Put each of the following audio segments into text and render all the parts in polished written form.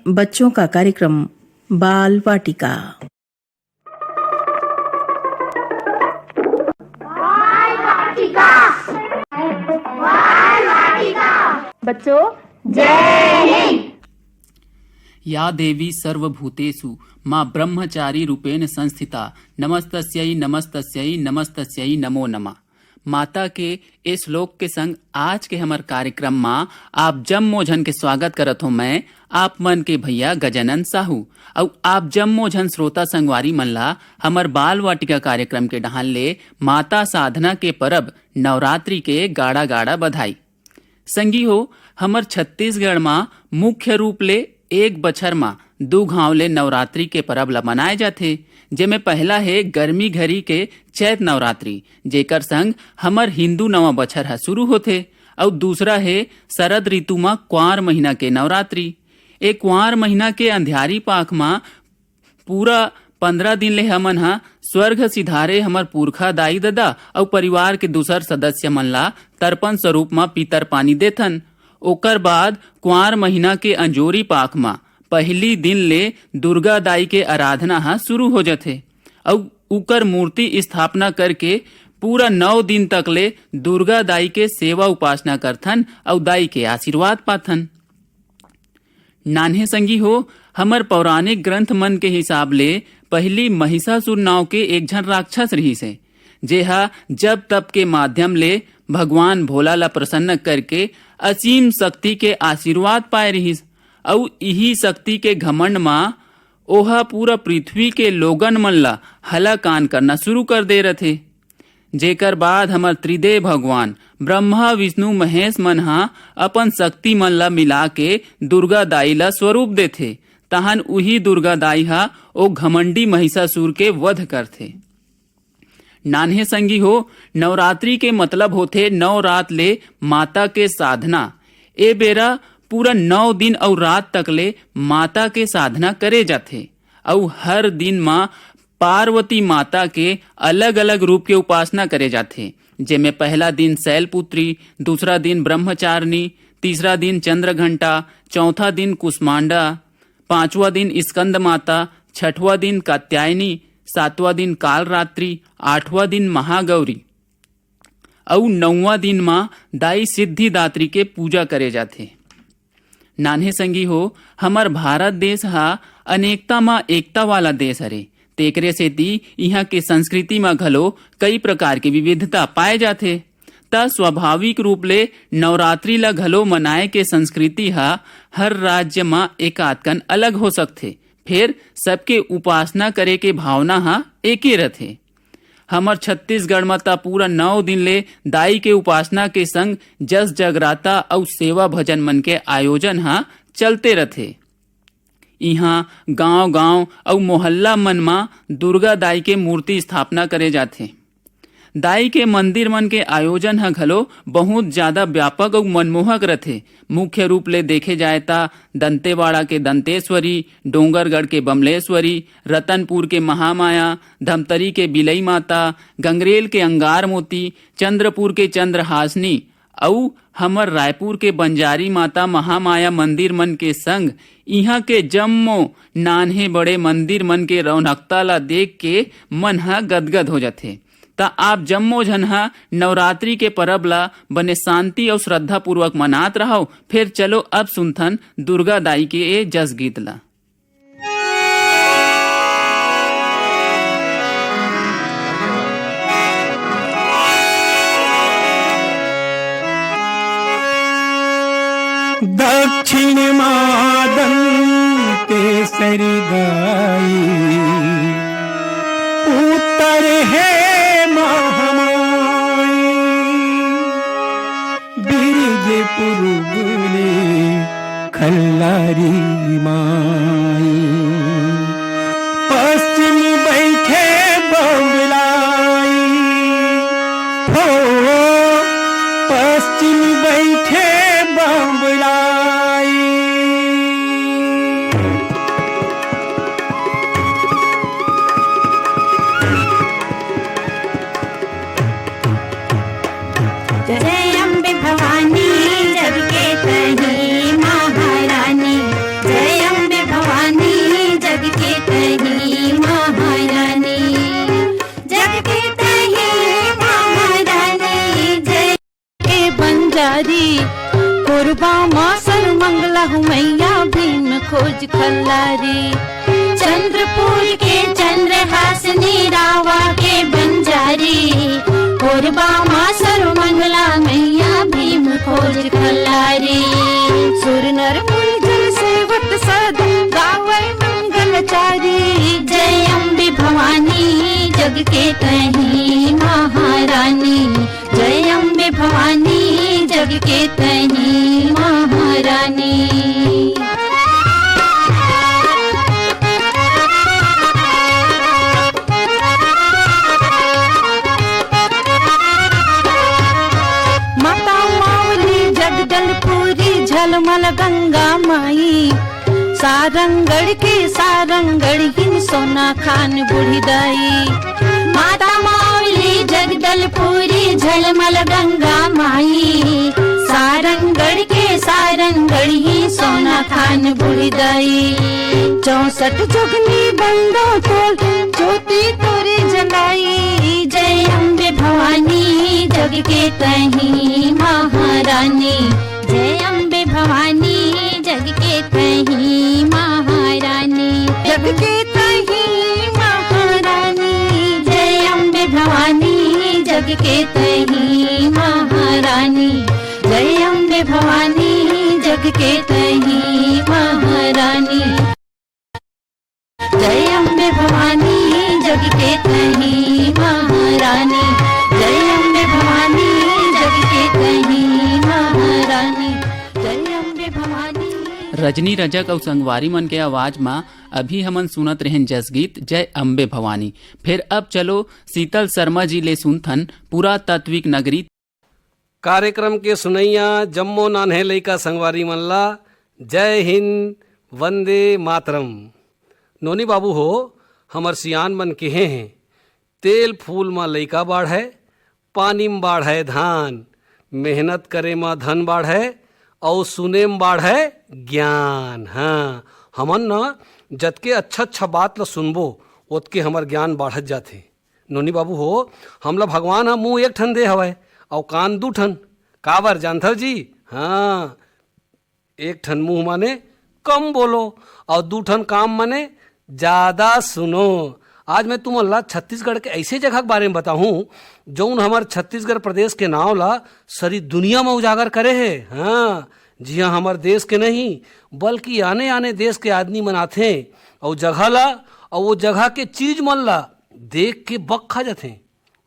बच्चों का कार्यक्रम बाल वाटिका। बच्चों जय हिंद। या देवी सर्वभूतेषु मां ब्रह्मचारी रूपेण संस्थिता नमस्तस्यै नमस्तस्यै नमस्तस्यै नमो नमः। माता के इस श्लोक के संग आज के हमार कार्यक्रम में आप जम्मोझन के स्वागत करत हो। मैं आप मन के भैया गजानन साहू और आप जम्मोझन श्रोता संगवारी मन ला हमार बाल वाटिका कार्यक्रम के डहान ले माता साधना के परब नवरात्रि के गाड़ा गाड़ा बधाई। संगी हो, हमर छत्तीसगढ़ में मुख्य रूप ले एक बछर में 2 घाव ले नवरात्रि के परब ला मनाए जाथे। जेमे पहला है गर्मी घरी के चैत नवरात्रि, जेकर संग हमर हिंदू नवा बछर हा शुरू होथे, और दूसरा है शरद ऋतु में क्वार महीना के नवरात्रि। एक क्वार महीना के अंधियारी पाख में पूरा 15 दिन ले हमन हा स्वर्ग सिधारे हमर पुरखा दाई दादा और परिवार के दूसर सदस्य मन ला तर्पण स्वरूप में पीतर पानी देथन। ओकर बाद क्वार महीना के अंजोरी पाख में पहली दिन ले दुर्गा दाई के आराधना हा शुरू हो जाथे और उकर मूर्ति स्थापना करके पूरा 9 दिन तक ले दुर्गा दाई के सेवा उपासना करथन और दाई के आशीर्वाद पाथन। नान्हे संगी हो, हमर पौराणिक ग्रंथ मन के हिसाब ले पहली महिषासुर नाव के एक झन राक्षस रही से, जेहा जब तप के माध्यम ले भगवान भोला ला प्रसन्न करके असीम शक्ति के आशीर्वाद पाए रहीस और यही शक्ति के घमंड में ओहा पूरा पृथ्वी के लोगन मन ला हलाकान करना शुरू कर दे रथे। जेकर बाद हमर त्रिदेव भगवान ब्रह्मा विष्णु महेश मन हा अपन शक्ति मन ला मिला के दुर्गा दाई ला स्वरूप देथे। तहन उही दुर्गा दाई हा ओ घमंडी महिषासुर के वध करथे। नान्हे संगी हो, नवरात्रि के मतलब होथे 9 रात ले माता के साधना। ए बेरा पूरा 9 दिन और रात तक ले माता के साधना करे जाथे और हर दिन माँ पार्वती माता के अलग अलग रूप के उपासना करे जाथे। जेमे पहला दिन शैलपुत्री, दूसरा दिन ब्रह्मचारिणी, तीसरा दिन चंद्रघंटा, चौथा दिन कुष्मांडा, 5वां दिन स्कंद माता, 6वां दिन कात्यायनी, 7वां दिन कालरात्रि, 8वां दिन महागौरी और 9वां दिन माँ दाई सिद्धिदात्री के पूजा करे जाथे। नान्हे संगी हो, हमर भारत देश हा अनेकता में एकता वाला देश हरे। तेकरे सेती यहाँ के संस्कृति में घलो कई प्रकार की विविधता पाए जाथे। त स्वाभाविक रूप ले नवरात्रि ला घलो मनाए के संस्कृति हा हर राज्य में एकातकन अलग हो सकथे। फिर सबके उपासना करे के भावना हा एके रथे। हमर छत्तीसगढ़ में ता पूरा 9 दिन ले दाई के उपासना के संग जस जगराता और सेवा भजन मन के आयोजन हा चलते रथे। यहाँ गांव गांव और मोहल्ला मन में दुर्गा दाई के मूर्ति स्थापना करे जाथे। दाई के मंदिर मन के आयोजन हा घलो बहुत ज्यादा व्यापक और मनमोहक रथे। मुख्य रूप ले देखे जाए ता दंतेवाड़ा के दंतेश्वरी, डोंगरगढ़ के बमलेश्वरी, रतनपुर के महामाया, धमतरी के बिलई माता, गंगरेल के अंगार मोती, चंद्रपुर के चंद्रहासनी और हमर रायपुर के बंजारी माता महामाया मंदिर मन के संग यहाँ के जम्मो नान्हे बड़े मंदिर मन के रौनकता ला देख के मन हा गदगद हो जाथे। ता आप जम्मो झन हा नवरात्रि के परब ला बने शांति और श्रद्धा पूर्वक मनात रहो। फिर चलो अब सुनथन दुर्गा दाई के ए जस गीत ला। दक्षिण मादन केसरी गाई, उत्तर है महामाई, बिरज पुरुगुले खल्लारी माई, पश्चिम बैठे बंगलाई हो, पश्चिम बैठे बंगलाई। जय अम्बे भवानी जग के तही महारानी, जय अम्बे चारी। कोरबा माँ सर्वमंगला हूँ मैया भीम खोज खल्लारी। चंद्रपुर के चंद्रहासनी रावा के बंजारी। कोरबा माँ सर्वमंगला मैया भीम खोज खल्लारी। सुर नर मुनि जन सेवक सदा गावै मंगलचारी। जय अम्बे भवानी जग के तही महारानी। जय अम्बे भवानी जग के तही महारानी। माता मावली जगदलपुरी झलमल गंगा माई। सारंगढ़ के सारंगढ़ ही सोना खान बूढ़ी दाई। माता मावली जगदलपुरी झलमल गंगा माई। सारंगढ़ के सारंगढ़ ही सोना खान बूढ़ी दाई। 64 जोगनी बंदो तोल ज्योति तोरे जलाई। जय अम्बे भवानी जग के तही महारानी। जय अम्बे भवानी जग के तही महारानी। जग के तही महारानी। जय अम्बे भवानी जग के तही महारानी। जय अम्बे भवानी जग के तही महारानी। जय अम्बे भवानी जग के तही महारानी। जय अम्बे भवानी जग के तही महारानी। जय अम्बे भवानी। रजनी रजक और संगवारी मन के आवाज में अभी हमन सुनत रहें जसगीत जय अम्बे भवानी। फिर अब चलो शीतल शर्मा जी ले सुनथन पुरातात्विक नगरी। कार्यक्रम के सुनैया जम्मो नान्हे लइका संगवारी मनला जय हिंद वंदे मातरम। नोनी बाबू हो हमर सियान मन केहे हैं तेल फूल में लइका बाढ़ै, पानी में बाढ़ै धान, मेहनत करे में धन बाढ़ै और सुने में बाढ़ै ज्ञान। हाँ हमन न जतके अच्छा अच्छा बात ल सुनबो ओतके हमर ज्ञान बाढ़त जाथे। नोनी बाबू हो हमला भगवान ह मुँह एक ठन दे हवय और कान 2 ठन। काबर जानथव जी? हाँ एक ठन मुँह माने कम बोलो और 2 ठन काम माने ज्यादा सुनो। आज मैं तुमला छत्तीसगढ़ के ऐसे जगह के बारे में बताऊं जौन हमार छत्तीसगढ़ प्रदेश के नाव ला सारी दुनिया में उजागर करे है। हाँ जी हाँ, हमार देश के नहीं बल्कि आने आने देश के आदमी मन आथे और जगह ला और वो जगह के चीज मन ला देख के बक खा जाथे।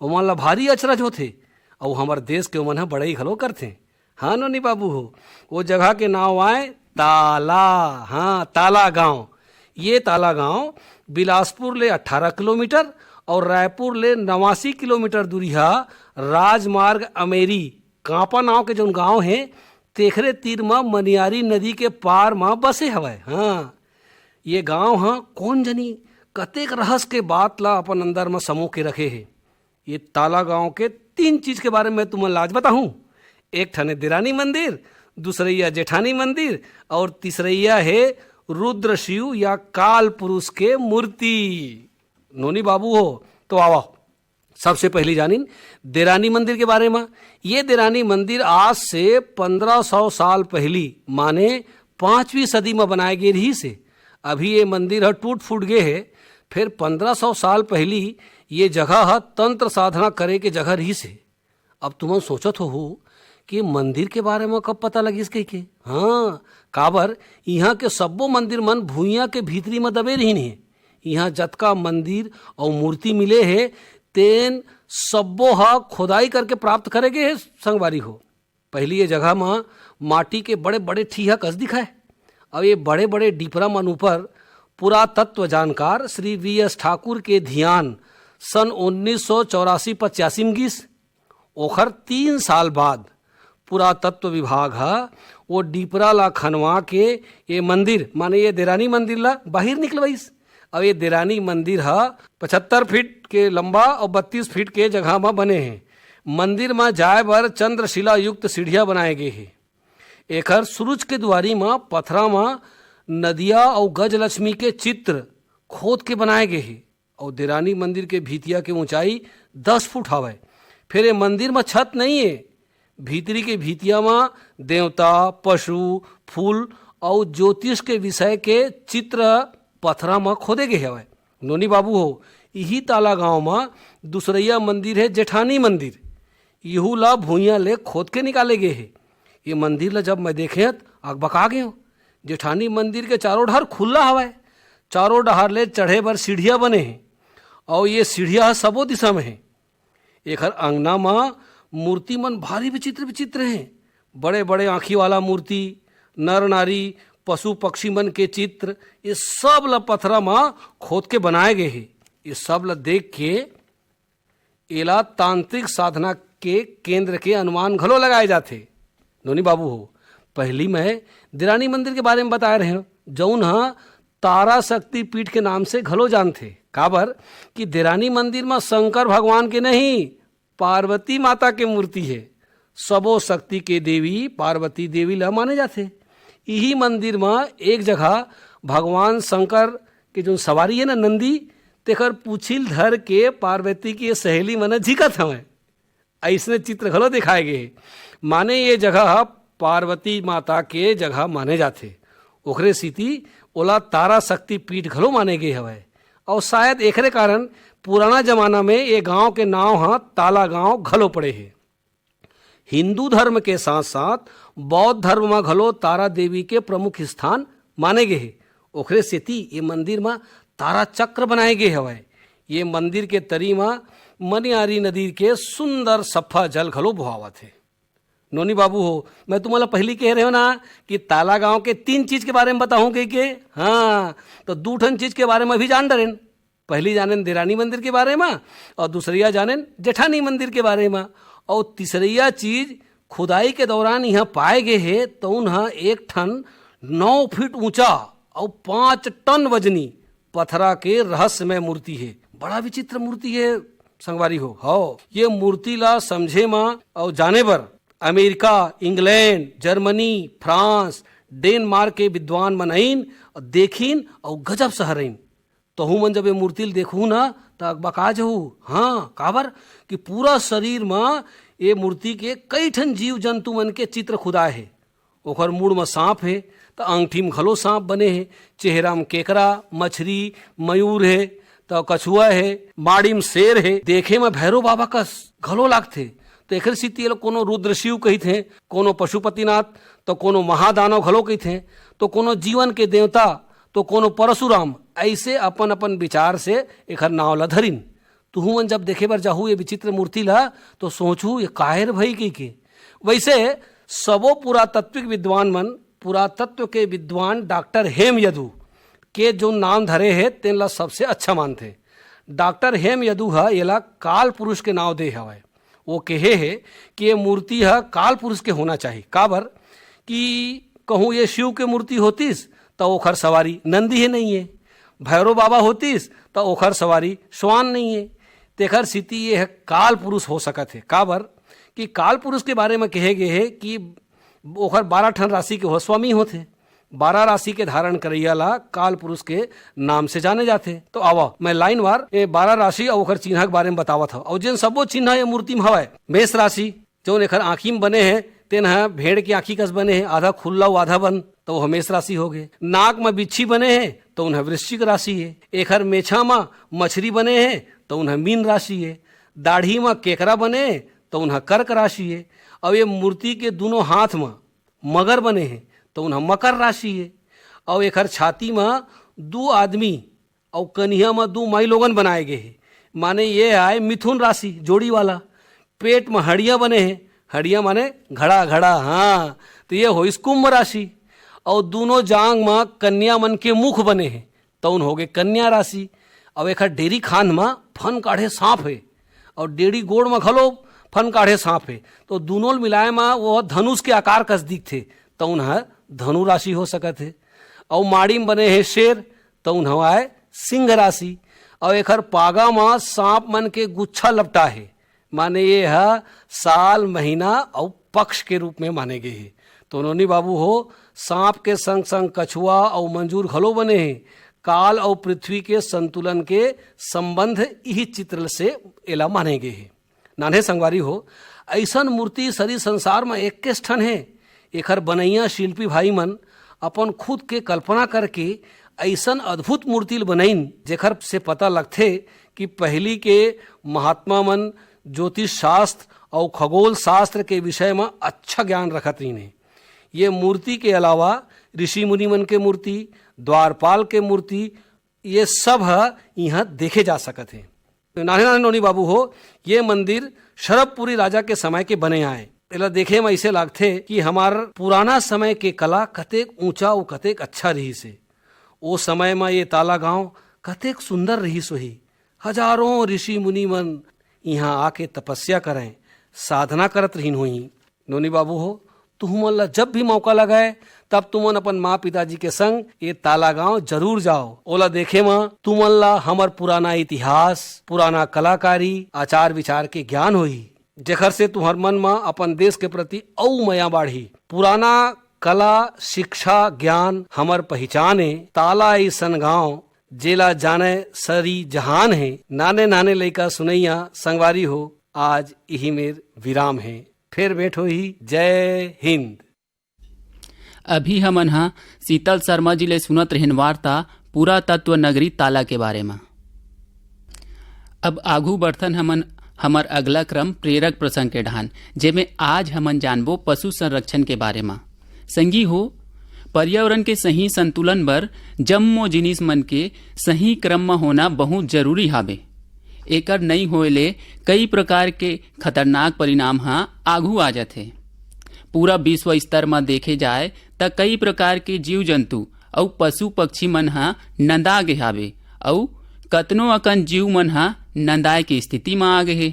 वो मन ला भारी अचरज होथे और हमार देश के मन बड़े ही घलो करथे। हाँ नोनी बाबू हो वो जगह के नाव आए ताला। हाँ ताला गांव। ये ताला गांव बिलासपुर ले 18 किलोमीटर और रायपुर ले 89 किलोमीटर दूरी है राजमार्ग अमेरी कांपा नाव के जो गांव है तेखरे तीर में मनियारी नदी के पार में बसे हवय। हाँ ये गांव हाँ कौन जनी कतेक रहस्य के बात ला अपन अंदर में समूह के रखे है। ये ताला गांव के 3 चीज के बारे में तुम्हें लाज बताऊं। एक ठने देरानी मंदिर, दूसरैया जेठानी मंदिर और तीसरैया है रुद्र शिव या काल पुरुष के मूर्ति। नोनी बाबू हो तो आओ सबसे पहले जानिन देरानी मंदिर के बारे में। ये देरानी मंदिर आज से 1500 साल पहली माने 5वीं सदी में बनाए गए रही से। अभी ये मंदिर है टूट फूट गए है। फिर 1500 साल पहली ये जगह है तंत्र साधना करे के जगह रही से। अब तुम सोचत हो कि मंदिर के बारे में कब पता लगी इसके के? हाँ काबर यहाँ के सब्बो मंदिर मन भूइया के भीतरी में दबे रही है। यहाँ जतका मंदिर और मूर्ति मिले है तेन सब्बो हा खोदाई करके प्राप्त करे गए है संगवारी हो। पहली ये जगह में माटी के बड़े बड़े ठीहा कस दिखाए और ये बड़े बड़े डिपरा मन ऊपर पुरातत्व जानकार श्री V.S. ठाकुर के ध्यान सन 1984-85 में गिस। ओखर 3 साल बाद पुरातत्व विभाग हा वो डिपरा ला खनवा के ये मंदिर माने ये देरानी मंदिर ला बाहर निकलवाइस। अब ये देरानी मंदिर हा 75 फीट के लंबा और 32 फीट के जगह में बने हैं। मंदिर में जाए बर चंद्रशिला युक्त सीढ़ियाँ बनाए गए हैं। एकर सूरज के द्वारी में पथरा में नदिया और गजलक्ष्मी के चित्र खोद के बनाए गए हैं और देरानी मंदिर के भीतिया के ऊंचाई 10 फुट हवे। फिर ये मंदिर में छत नहीं है, भीतरी के भीतिया में देवता, पशु, फूल और ज्योतिष के विषय के चित्र पथरा में खोदे गए हवे। नोनी बाबू हो, यही ताला गांव में दूसरैया मंदिर है जेठानी मंदिर, यहू ला भूइया ले खोद के निकाले गए है। ये मंदिर ला जब मैं देखे अकबका गए हो। जेठानी मंदिर के चारों डहर खुला हवा है, चारों डहर ले चढ़े बर सीढ़ियाँ बने हैं और ये सीढ़ियाँ सबो दिशा में है। एक हर अंगना में मूर्ति मन भारी विचित्र विचित्र हैं, बड़े बड़े आँखी वाला मूर्ति, नर नारी, पशु पक्षी मन के चित्र, ये सब ला पत्थरा में खोद के बनाए गए हैं। ये सब ला देख के एला तांत्रिक साधना के केंद्र के अनुमान घलो लगाए जाते। नोनी बाबू हो, पहली मैं दिरानी मंदिर के बारे में बता रहे हो, जौन हाँ तारा शक्ति पीठ के नाम से घलो जानते। काबर कि दिरानी मंदिर में शंकर भगवान के नहीं, पार्वती माता के मूर्ति है। सबो शक्ति के देवी पार्वती देवी ला माने जाते। यही मंदिर में एक जगह भगवान शंकर के जो सवारी है ना नंदी, तेकर पूछिल धर के पार्वती की सहेली मन झिकत हमें, ऐसने चित्र घलो दिखाए गए। माने ये जगह पार्वती माता के जगह माने जाते। ओकरे सीती ओला तारा शक्ति पीठ घलो माने गए हवे। और शायद एकरे कारण पुराना जमाना में ये गांव के नाम हाँ ताला गांव घलो पड़े है। हिंदू धर्म के साथ साथ बौद्ध धर्म में घलो तारा देवी के प्रमुख स्थान माने गए है। ओकरे सेती ये मंदिर में तारा चक्र बनाए गए हवे। ये मंदिर के तरी में मनियारी नदी के सुंदर सफा जल घलो बहावत है। नोनी बाबू हो, मैं तुम्हारा पहली कह रहे हो ना कि ताला गांव के 3 चीज के बारे में बताऊं के हाँ, तो 2 ठन चीज के बारे में भी जान डरेन। पहली जानेन दिरानी मंदिर के बारे में और दूसरिया जानेन जेठानी मंदिर के बारे में। और तीसरिया चीज खुदाई के दौरान यहाँ पाए गए है तो उन्हें एक ठन 9 फीट ऊंचा और 5 टन वजनी पथरा के रहस्यमय मूर्ति है। बड़ा विचित्र मूर्ति है संगवारी हो। ये मूर्ति ला समझे में और जाने पर America, England, Germany, France, Denmark के विद्वान मनईन और देखीन और गजब सहरईन। तो हूँ मन जब ये मूर्ति देखूँ ना तो बका जाऊँ। हाँ, काबर कि पूरा शरीर में ये मूर्ति के कई ठन जीव जंतु मन के चित्र खुदाए है। ओकर मुड़ में सांप है तो अंगठी में घलो सांप बने हैं, चेहरा में केकरा, मछली, मयूर है तो कछुआ है, माड़ी में शेर है, देखे में भैरव बाबा का घलो लागथे। तो एक स्थिति कोनो रुद्र शिव कही थे, कोनो पशुपतिनाथ, तो कोनो महादानव घलो कही थे, तो कोनो जीवन के देवता, तो कोनो परशुराम। ऐसे अपन अपन विचार से एक नाव ला धरिन। तुहू मन जब देखे बर जाहू ये विचित्र मूर्ति ला तो सोचू ये कायर भई के। वैसे सबो पुरातत्विक विद्वान मन, पुरातत्व के विद्वान डॉक्टर हेम यदु के जो नाम धरे है तेन ला सबसे अच्छा मानते। डॉक्टर हेम यदु है ये ला काल पुरुष के नाव दे हवे। वो कहे है कि ये मूर्ति है काल पुरुष के होना चाहिए। काबर कि कहूँ ये शिव के मूर्ति होतीस तो ओखर सवारी नंदी है नहीं है, भैरव बाबा होतीस तो ओखर सवारी श्वान नहीं है। तेखर स्थिति ये है काल पुरुष हो सकत है। काबर कि काल पुरुष के बारे में कहे गए है कि ओखर 12 ठन राशि के हो स्वामी होते। 12 राशि के धारण करैया ला काल पुरुष के नाम से जाने जाते। तो आवा मैं लाइन वार ये 12 राशि और ओखर चिन्ह के बारे में बतावत हूँ। और जिन सबो चिन्ह ये मूर्ति में हवा। मेष राशि जो एखर आँखी में बने हैं तेन है भेड़ की आँखी कस बने हैं, आधा खुल्ला आधा बंद, तो वो मेष राशि हो गए। नाक में बिच्छी बने हैं तो उन्हें वृश्चिक राशि है। एखर मेछा में मछली बने हैं तो उन्हें मीन राशि है। दाढ़ी में केकरा बने हैं तो उन्हें कर्क राशि है। और ये मूर्ति के दोनों हाथ में मगर बने हैं तो उन्हें मकर राशि है। और एखर छाती में 2 आदमी और कन्हिया में 2 माई लोगन बनाए गए हैं, माने ये आए मिथुन राशि जोड़ी वाला। पेट में हड़िया बने हैं, हड़िया माने घड़ा घड़ा, हाँ, तो ये हो कुंभ राशि। और दोनों जांग में कन्या मन के मुख बने हैं तो उन हो गए कन्या राशि। और एक डेरी खान में फन काढ़े सांप है और डेढ़ी गोड़ में घलो फन काढ़े सांप है। तो दोनों मिलाए में वो धनुष के आकार कस दिखते तो उन्हें धनु राशि हो सकत है। और माड़ी में बने हैं शेर तो उन्हें आए सिंह राशि। और एक पागा में सांप मन के गुच्छा लपटा है, माने ये है साल, महीना और पक्ष के रूप में माने गए हैं। तो नोनी बाबू हो, सांप के संग संग कछुआ और मंजूर घलो बने हैं। काल और पृथ्वी के संतुलन के संबंध यही चित्र से एला माने गए हैं। नान्हे संगवारी हो, ऐसन मूर्ति शरीर संसार में एक के ठन है। एकर बनैया शिल्पी भाई मन अपन खुद के कल्पना करके ऐसन अद्भुत मूर्ति बनैन जेकर से पता लगथे कि पहली के महात्मा मन ज्योतिष शास्त्र और खगोल शास्त्र के विषय में अच्छा ज्ञान रखत रही। ये मूर्ति के अलावा ऋषि मुनि मन के मूर्ति, द्वारपाल के मूर्ति, ये सब यहाँ देखे जा सकते हैं। नाने नाने नोनी बाबू हो, ये मंदिर शरभपुरी राजा के समय के बने आए। एला देखे में ऐसे लागथे कि हमार पुराना समय के कला कतेक ऊंचा और कतेक अच्छा रही से। ओ समय में ये ताला गांव कतेक सुंदर रही सोही। हजारों ऋषि मुनि मन यहाँ आके तपस्या करें, साधना करत रहीन होई। नोनी बाबू हो, तुमन ला जब भी मौका लगाए तब तुमन अपन माँ पिताजी के संग ये ताला गांव जरूर जाओ। ओला देखे में तुमन ला हमर पुराना इतिहास, पुराना कलाकारी, आचार विचार के ज्ञान होई, जेकर से तुहर मन में अपन देश के प्रति औ मया बाढ़ी। पुराना कला, शिक्षा, ज्ञान हमर पहचान है। ताला ऐसन गांव जेला जाने सरी जहान है। नाने नाने लइका सुनैया संगवारी हो, आज यही मेर विराम है। फिर भेंट होई। जय हिंद। अभी हमन हा शीतल शर्मा जी ले सुनत रहेन वार्ता पुरातत्व नगरी ताला के बारे में। अब आगू बढ़थन हमन हमर अगला क्रम प्रेरक प्रसंग के ढान, जेमे आज हमन जानबो पशु संरक्षण के बारे में। संगी हो, पर्यावरण के सही संतुलन बर जम्मो जिनिस मन के सही क्रम में होना बहुत जरूरी हावे। एकर नहीं होएले कई प्रकार के खतरनाक परिणाम आगू आ जाथे। पूरा विश्व स्तर में देखे जाए त कई प्रकार के जीव जंतु और पशु पक्षी मन नंदा गे हावे और कतनो अकन जीव मन नंदाए के स्थिति में आ गए हे।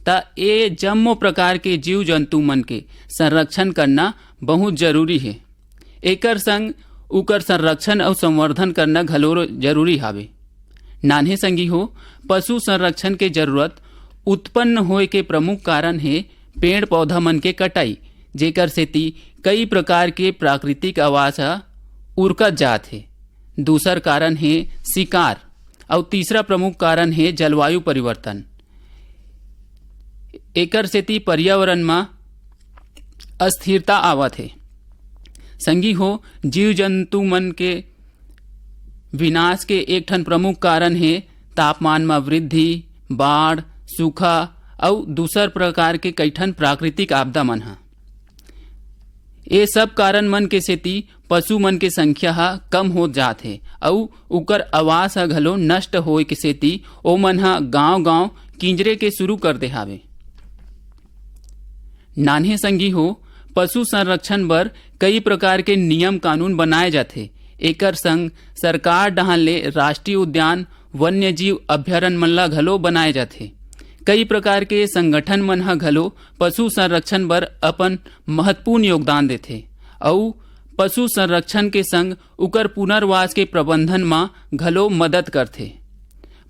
त ए जम्मो प्रकार के जीव जंतु मन के संरक्षण करना बहुत जरूरी है। एकर संग उकर संरक्षण और संवर्धन करना घलो जरूरी हावे। नान्हे संगी हो, पशु संरक्षण के जरूरत उत्पन्न होए के प्रमुख कारण है पेड़ पौधा मन के कटाई, जेकर सेती कई प्रकार के प्राकृतिक आवास उरकत जात है। दूसर कारण है शिकार और तीसरा प्रमुख कारण है जलवायु परिवर्तन। एकर सेती पर्यावरण में अस्थिरता आवत है। संगी हो, जीव जंतु मन के विनाश के एक ठन प्रमुख कारण है तापमान में वृद्धि, बाढ़, सूखा और दूसर प्रकार के कई ठन प्राकृतिक आपदा मन। ये सब कारण मन के सेती पशु मन के संख्या कम हो जात है और उकर आवास घलो नष्ट होए के सेती ओ मन गांव गांव किंजरे के शुरू कर दे हावे। नान्हे संगी हो, पशु संरक्षण बर कई प्रकार के नियम कानून बनाए जाते। एकर संग सरकार डहान ले राष्ट्रीय उद्यान, वन्य जीव अभ्यारण्य मन ला घलो बनाए जाते। कई प्रकार के संगठन मन घलो पशु संरक्षण बर अपन महत्वपूर्ण योगदान देते और पशु संरक्षण के संग उकर पुनर्वास के प्रबंधन में घलो मदद करते।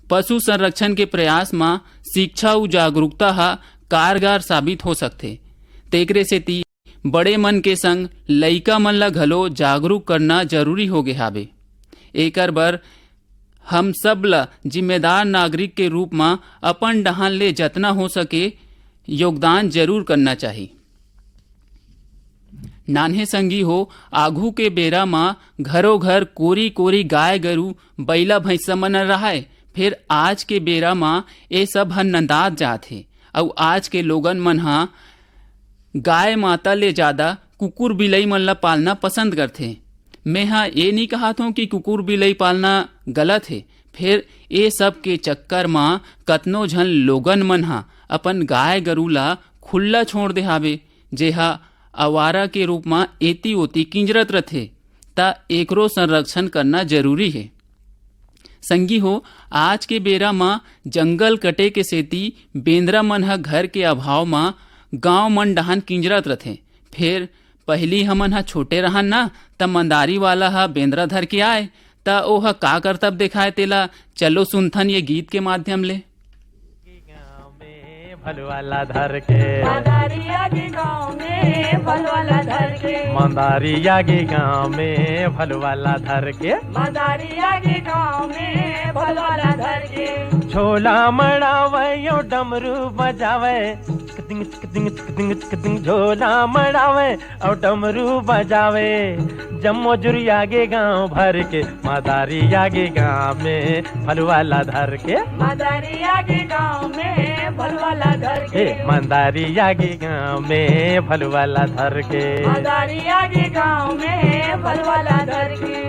पशु संरक्षण के प्रयास में शिक्षा और जागरूकता कारगर साबित हो सकते। तेकरे सेती बड़े मन के संग लइका मन ला घलो जागरूक करना जरूरी हो गए हावे। एकर बर हम सब ला जिम्मेदार नागरिक के रूप में अपन डहान ले जतना हो सके योगदान जरूर करना चाहिए। नान्हे संगी हो, आघू के बेरा में घरों घर कोरी कोरी गाय गरू बैला भैंसा मन रहाय। फिर आज के बेरा में ये सब नंदात जात है और आज के लोगन मन गाय माता ले ज्यादा कुकुर बिलई मन ला पालना पसंद करते। मैं ये नहीं कहता हूँ कि कुकुर बिलई पालना गलत है। फिर ये सब के चक्कर में कतनो झन लोगन मन अपन गाय गरू ला खुला छोड़ दे हावे, जेहा आवारा के रूप में एती ओती किंजरत रथे। ता एकरो संरक्षण करना जरूरी है। संगी हो, आज के बेरा में जंगल कटे के सेती बेंद्रा मन घर के अभाव में गांव मन डहान किंजरत रथे। फिर पहली हमन छोटे रहन ना त मंदारी वाला बेंद्रा धर के आए त ओह का करतब दिखाए तेला चलो सुनथन ये गीत के माध्यम ले। फलवाला धर के मंदारिया के गाँव में फलवाला धर के, मंदारिया के गाँव में फलवाला धर के, मंदारिया के गाँव में फलवाला धर के। झोला मड़ावे यो डमरू बजावे, चिकदिंग चिकदिंग चिकदिंग चिकदिंग झोला मड़ावे और डमरू बजावे। जम्मो जुरी आगे गांव भर के, मदारी आगे गांव में फलवाला धर के, मदारी आगे गांव में फलवाला धर के, मंदारी आगे गांव में फलवाला धर के, मदारी आगे गांव में फलवाला धर के।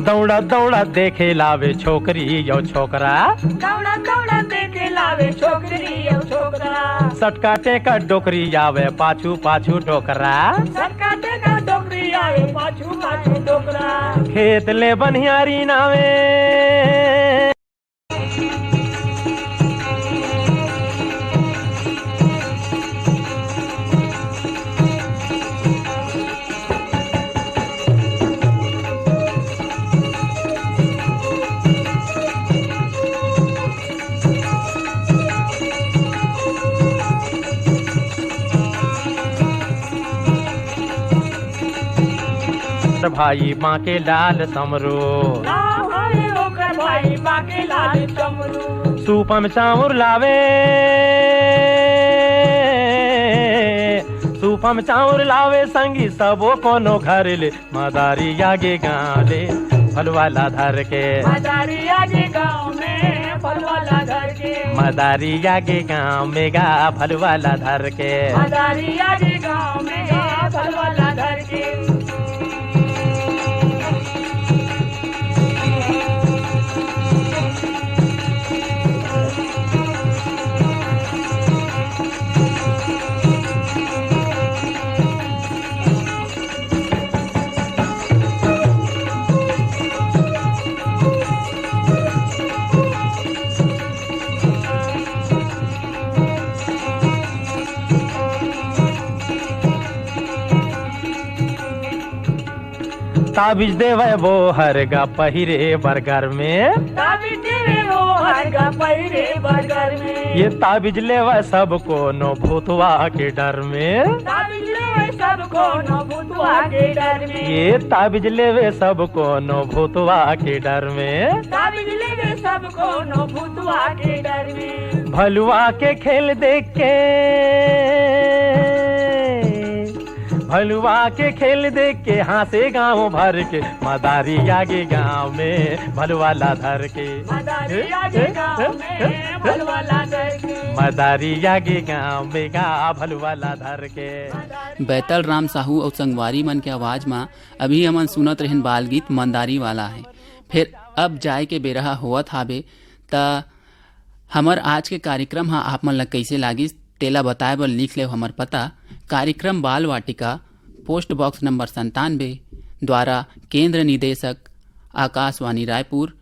दौड़ा दौड़ा देखे लावे छोकरी यो छोकरा, दौड़ा दौड़ा देखे लावे छोकरी यो छोकरा, सटकाटे का डोकरी आवे पाछू पाछू डोकरा, सटकाटे का डोकरी आवे पाछू पाछू डोकरा। खेत ले बनियारी नावे, भाई बांके लाल समरो, भाई बाके लाल चमरू, सूपम चाउर लावे, सूपम चाउर लावे संगी सबो कोनो घर ले, मदारी आगे गाँव ले फलवाला धर के, मदारी आगे गांव में फलवाला धर के, मदारी आगे गाँव में गा फलवाला धर के, मदारी आगे गांव में फलवाला धर के। ताबिज देवे वो हरगा पहिरे बरगर में, ताबिज देवे वो हरगा पहिरे बरगर में, ये ताबिज लेवे सबको नो भूतवा के डर में, ताबिज लेवे सबको नो भूतवा के डर में, ये ताबिज लेवे सबको नो भूतवा के डर में, ताबिज लेवे सबको नो भूतवा के डर में। भलुआ के खेल देख के, भलुआ के खेल देख के हंसे गाँव भर के, मदारी आगे गाँव में भलवाला धर के, मदारी आगे गांव में फलवाला धर के, मदारी आगे गाँव में गा भलवाला धर के। बैतल राम साहू और संगवारी मन के आवाज में अभी हमन सुनत रहन बाल गीत मंदारी वाला है। फिर अब जाए के बेरहा होवत हावे त हमर आज के कार्यक्रम हा आप मन ला कैसे लागिस तेला बताए बर लिख ले हमर पता। कार्यक्रम बाल वाटिका, पोस्ट बॉक्स नंबर 97, द्वारा केंद्र निदेशक आकाशवाणी रायपुर,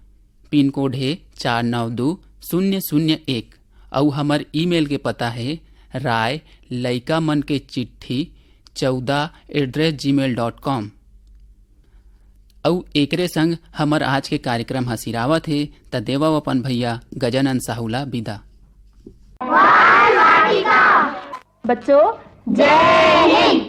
पिन कोड है 492001 और हमर ईमेल के पता है राय लइका मन के चिट्ठी 14@gmail.com। और एकरे संग हमर आज के कार्यक्रम हसिरावत है त देवा अपन भैया गजानन साहुला विदा। बच्चों जय हिंद।